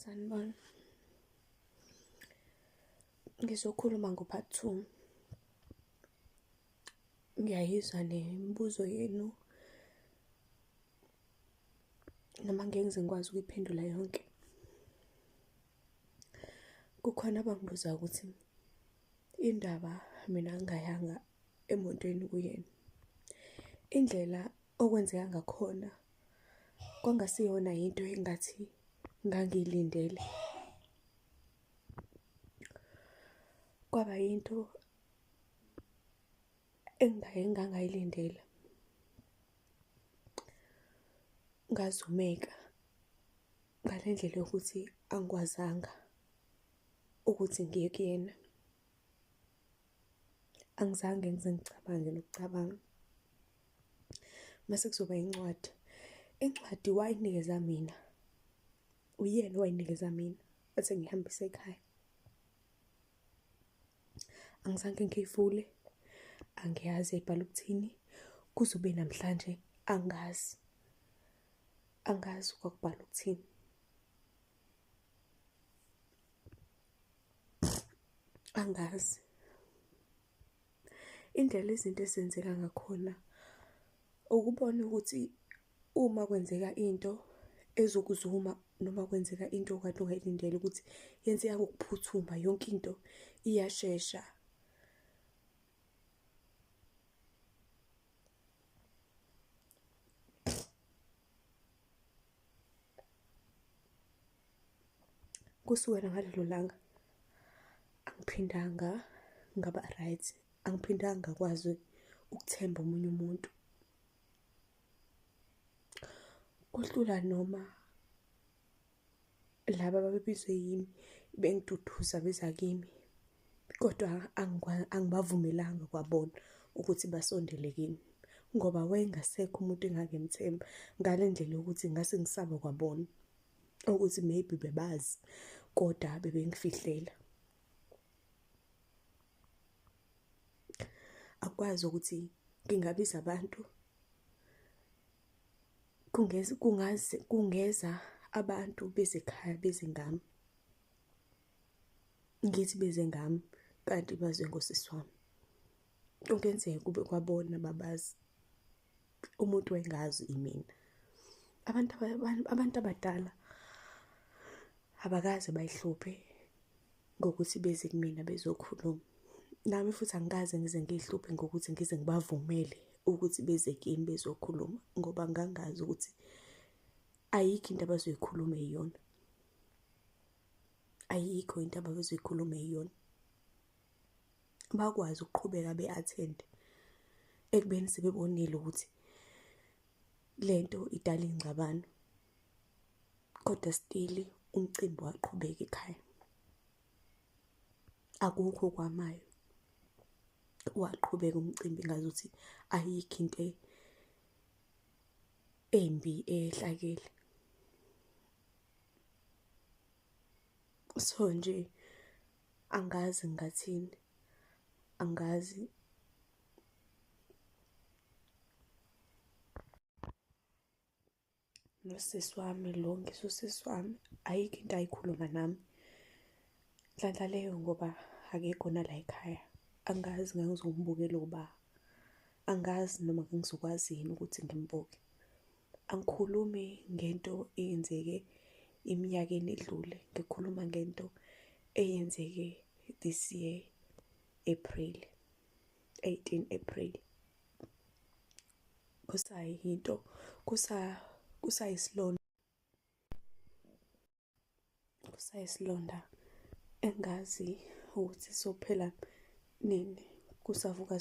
Sanibona, ngizokhuluma ngo-part 2. Ngiyayizwa nemibuzo yenu noma ngeke ngize ngikwazi ukuyiphendula yonke. Kukhona abangibuza ukuthi indaba mina ngingayanga emotweni kuyena. Indlela okwenzeka ngakhona kwangasiyona yinto engathi ngangiyilindele. Kwaba yinto engangayilindela. Ngazumeka ngale ndlela yokuthi angikwazanga ukuthi ngiye kuyena. Angizange ngize ngicabange nokucabanga. Mase kuzoba incwadi. Incwadi wayinikeza mina. Uyena owayinikeza mina. Wathi ngihambise ekhaya. Angizange ngiyivule. Angiyazi ibhala ukuthini. Kuzobe namhlanje angazi. Angazi kwakubhala ukuthini. Angazi. Indlela izinto ezenzeka ngakhona ukubona ukuthi uma kwenzeka into ezokuzuma noma kwenzeka into okade ungayilindele ukuthi yenzeka ngokuphuthuma, yonke into iyashesha. Kusukela ngalelo langa angiphindanga ngaba right, angiphindanga ngakwazi ukuthemba omunye umuntu. Kuhlula noma laba ababebizwe yimi bengiduduza beza kimi, kodwa angibavumelanga kwabona ukuthi basondele kimi ngoba wayengasekho umuntu engangimthemba ngale ndlela yokuthi ngase ngisaba kwabona ukuthi maybe bebazi kodwa bebengifihlela. Akwazi ukuthi ngingabiza abantu kungeza abantu bezekhaya beze ngami, ngithi beze ngami kanti baze ngosisi wami. Kungenzeka kube kwabona babazi, umuntu wengazi imina. Abantu abadala abakaze bayihluphe ngokuthi beze kumina bezokhuluma. Nami futhi angikaze ngize ngiyihluphe ngokuthi ngize ngibavumele ukuthi beze kimi bezokhuluma ngoba ngangazi ukuthi ayikho into abazoyikhuluma iyona. Ayikho into abazoyikhuluma iyona. Bakwazi ukuqhubeka be-attend ekubeni sebebonile ukuthi lento idala ingxabano, kodwa still umcimbi waqhubeka ekhaya. Akukho okwamayo. Waqhubeka umcimbi ngazuthi ayikho into embi eyehlakele. So nje angazi ngathini, angazi. Nosisi wami lo ngisosisi wami ayikho into ayikhuluma nami. Nhlanhla leyo ngoba akekho nala ekhaya. Angazi ngangizombukela uba. Angazi noma ngizokwazi yini ukuthi ngimbuke. Angikhulumi ngento eyenzeke iminyakeni edlule. Ngikhuluma ngento eyenzeke this year, April, 18 April. Kusayinto, kusayisilonda. Kusayisilonda engazi ukuthi sophela nini, kusavuka